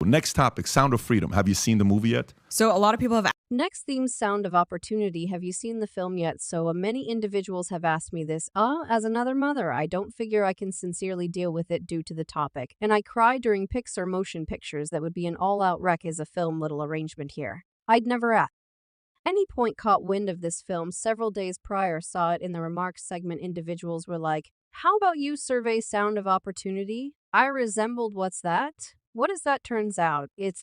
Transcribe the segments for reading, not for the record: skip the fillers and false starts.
Next topic, Sound of Freedom. Have you seen the movie yet? So a lot of people have... Next theme, Sound of Opportunity. Have you seen the film yet? So many individuals have asked me this. As another mother, I don't figure I can sincerely deal with it due to the topic. And I cry during Pixar motion pictures that would be an all-out wreck as a film. Little arrangement here. I'd never at any point caught wind of this film several days prior, saw it in the remarks segment. Individuals were like, how about you survey Sound of Opportunity? I resembled what's that? What is that? Turns out, it's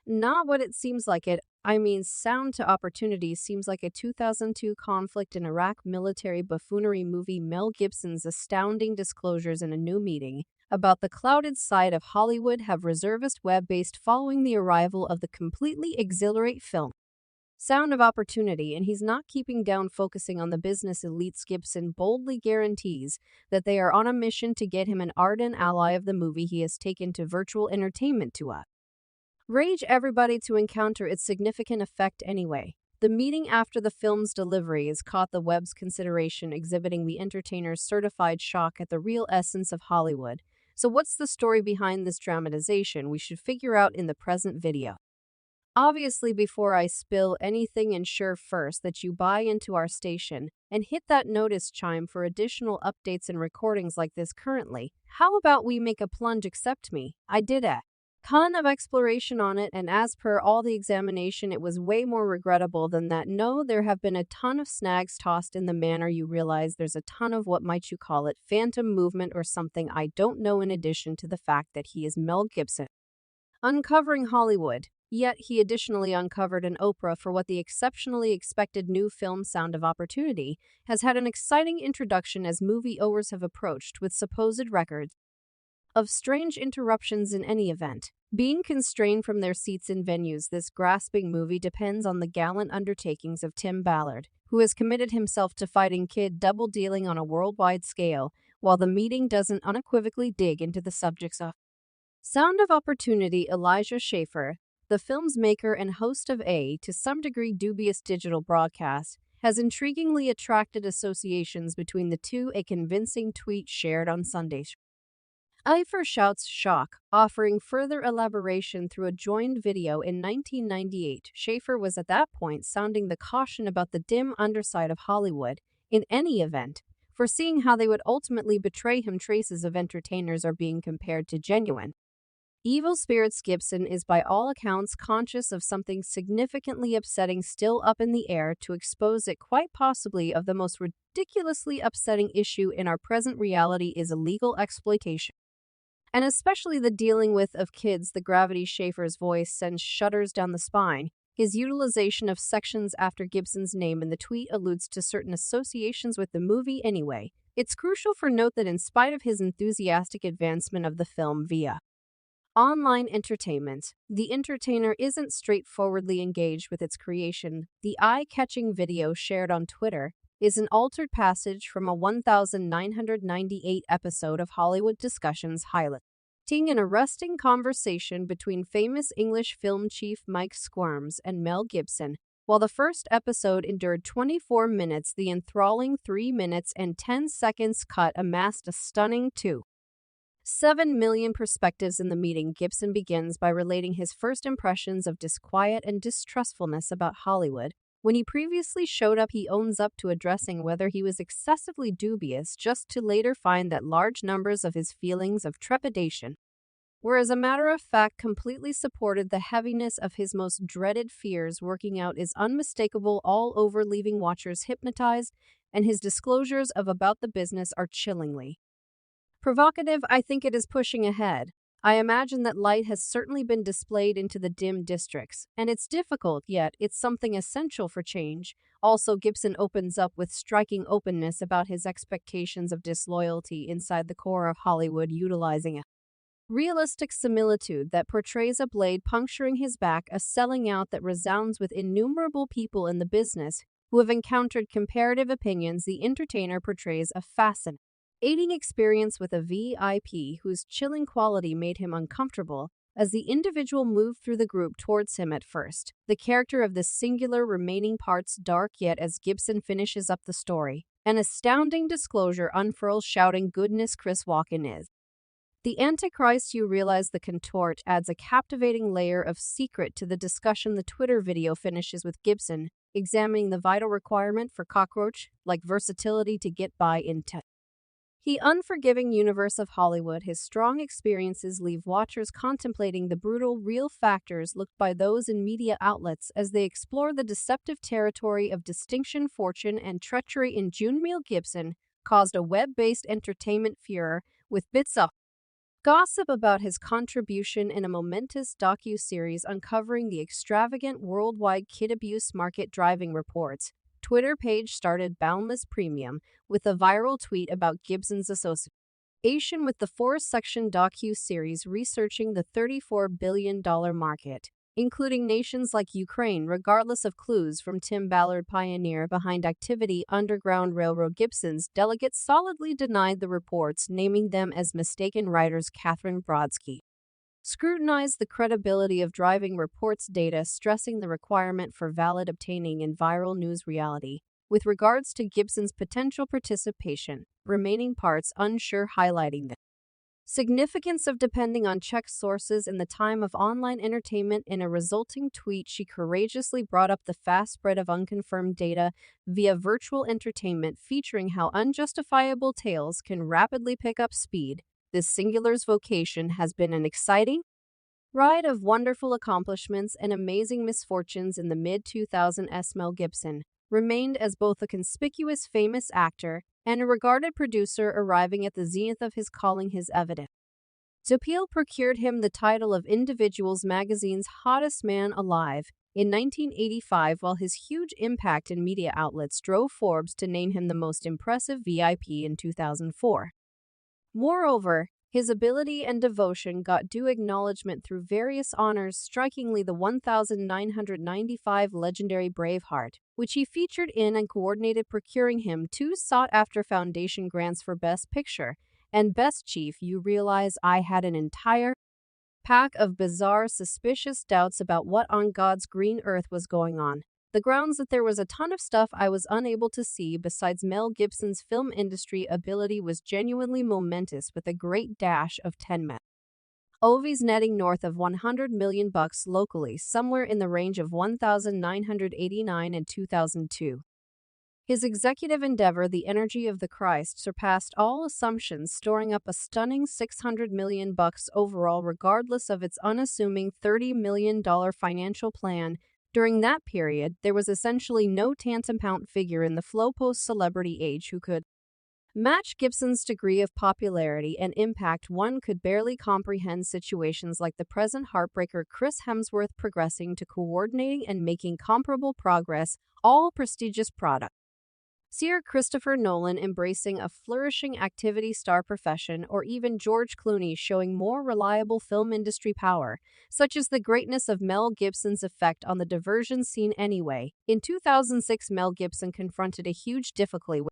not what it seems like it. I mean, Sound to Opportunity seems like a 2002 conflict in Iraq military buffoonery movie. Mel Gibson's astounding disclosures in a new meeting about the clouded side of Hollywood have reservist web-based following the arrival of the completely exhilarate film Sound of Opportunity, and he's not keeping down focusing on the business elites. Gibson boldly guarantees that they are on a mission to get him an ardent ally of the movie he has taken to virtual entertainment to rage everybody to encounter its significant effect anyway. The meeting after the film's delivery has caught the web's consideration, exhibiting the entertainer's certified shock at the real essence of Hollywood. So what's the story behind this dramatization? We should figure out in the present video. Obviously, before I spill anything, ensure first that you buy into our station and hit that notice chime for additional updates and recordings like this currently. How about we make a plunge? Accept me. I did a ton of exploration on it, and as per all the examination, it was way more regrettable than that. No, there have been a ton of snags tossed in the manner you realize. There's a ton of what might you call it, phantom movement or something I don't know, in addition to the fact that he is Mel Gibson uncovering Hollywood. Yet he additionally uncovered an Oprah for what the exceptionally expected new film Sound of Opportunity has had an exciting introduction as moviegoers have approached with supposed records of strange interruptions. In any event, being constrained from their seats in venues, this grasping movie depends on the gallant undertakings of Tim Ballard, who has committed himself to fighting kid double dealing on a worldwide scale, while the meeting doesn't unequivocally dig into the subjects of Sound of Opportunity. Elijah Schaefer, the film's maker and host of a, to some degree, dubious digital broadcast, has intriguingly attracted associations between the two. A convincing tweet shared on Sunday. Schaefer shouts shock, offering further elaboration through a joined video in 1998. Schaefer was at that point sounding the caution about the dim underside of Hollywood, in any event, foreseeing how they would ultimately betray him. Traces of entertainers are being compared to genuine evil spirits. Gibson is by all accounts conscious of something significantly upsetting still up in the air to expose it, quite possibly of the most ridiculously upsetting issue in our present reality is illegal exploitation, and especially the dealing with of kids. The gravity. Schaefer's voice sends shudders down the spine. His utilization of sections after Gibson's name in the tweet alludes to certain associations with the movie anyway. It's crucial for note that in spite of his enthusiastic advancement of the film via online entertainment, the entertainer isn't straightforwardly engaged with its creation. The eye-catching video shared on Twitter is an altered passage from a 1998 episode of Hollywood Discussions highlighting an arresting conversation between famous English film chief Mike Squirms and Mel Gibson. While the first episode endured 24 minutes, the enthralling 3 minutes and 10 seconds cut amassed a stunning 2.7 million perspectives. In the meeting, Gibson begins by relating his first impressions of disquiet and distrustfulness about Hollywood. When he previously showed up, he owns up to addressing whether he was excessively dubious, just to later find that large numbers of his feelings of trepidation were, as a matter of fact, completely supported. The heaviness of his most dreaded fears working out is unmistakable all over, leaving watchers hypnotized, and his disclosures of about the business are chillingly provocative. I think it is pushing ahead. I imagine that light has certainly been displayed into the dim districts, and it's difficult, yet it's something essential for change. Also, Gibson opens up with striking openness about his expectations of disloyalty inside the core of Hollywood, utilizing a realistic similitude that portrays a blade puncturing his back, a selling out that resounds with innumerable people in the business who have encountered comparative opinions. The entertainer portrays a fascinating experience with a VIP whose chilling quality made him uncomfortable as the individual moved through the group towards him. At first, the character of this singular remaining parts dark, yet as Gibson finishes up the story, an astounding disclosure unfurls, shouting, "Goodness, Chris Walken is The Antichrist You Realize the Contort adds a captivating layer of secret to the discussion. The Twitter video finishes with Gibson examining the vital requirement for cockroach-like versatility to get by in the unforgiving universe of Hollywood. His strong experiences leave watchers contemplating the brutal, real factors looked by those in media outlets as they explore the deceptive territory of distinction, fortune, and treachery. In June, Mel Gibson caused a web-based entertainment furor with bits of gossip about his contribution in a momentous docu-series uncovering the extravagant worldwide kid abuse market. Driving reports Twitter page started Boundless Premium with a viral tweet about Gibson's association with the four-section docu-series researching the $34 billion market, including nations like Ukraine. Regardless of clues from Tim Ballard, pioneer behind Activity Underground Railroad, Gibson's delegates solidly denied the reports, naming them as mistaken. Writers Catherine Brodsky scrutinized the credibility of Driving Reports data, stressing the requirement for valid obtaining in viral news reality. With regards to Gibson's potential participation, remaining parts unsure, highlighting the significance of depending on checked sources in the time of online entertainment. In a resulting tweet, she courageously brought up the fast spread of unconfirmed data via virtual entertainment, featuring how unjustifiable tales can rapidly pick up speed. This singular's vocation has been an exciting ride of wonderful accomplishments and amazing misfortunes. In the mid-2000s, Mel Gibson remained as both a conspicuous famous actor and a regarded producer, arriving at the zenith of his calling. His evidence appeal procured him the title of Individuals magazine's hottest man alive in 1985, while his huge impact in media outlets drove Forbes to name him the most impressive VIP in 2004. Moreover, his ability and devotion got due acknowledgement through various honors. Strikingly, the 1995 legendary Braveheart, which he featured in and coordinated, procuring him two sought-after foundation grants for Best Picture and Best Chief. You Realize I had an entire pack of bizarre, suspicious doubts about what on God's green earth was going on. The grounds that there was a ton of stuff I was unable to see. Besides, Mel Gibson's film industry ability was genuinely momentous, with a great dash of 10 movies netting north of $100 million locally, somewhere in the range of 1,989 and 2002. His executive endeavor, The Energy of the Christ, surpassed all assumptions, storing up a stunning $600 million overall, regardless of its unassuming $30 million financial plan. During that period, there was essentially no tantamount figure in the flow post-celebrity age who could match Gibson's degree of popularity and impact. One could barely comprehend situations like the present heartbreaker Chris Hemsworth progressing to coordinating and making comparable progress, all prestigious product. Sir Christopher Nolan embracing a flourishing activity star profession, or even George Clooney showing more reliable film industry power. Such is the greatness of Mel Gibson's effect on the diversion scene. Anyway, in 2006, Mel Gibson confronted a huge difficulty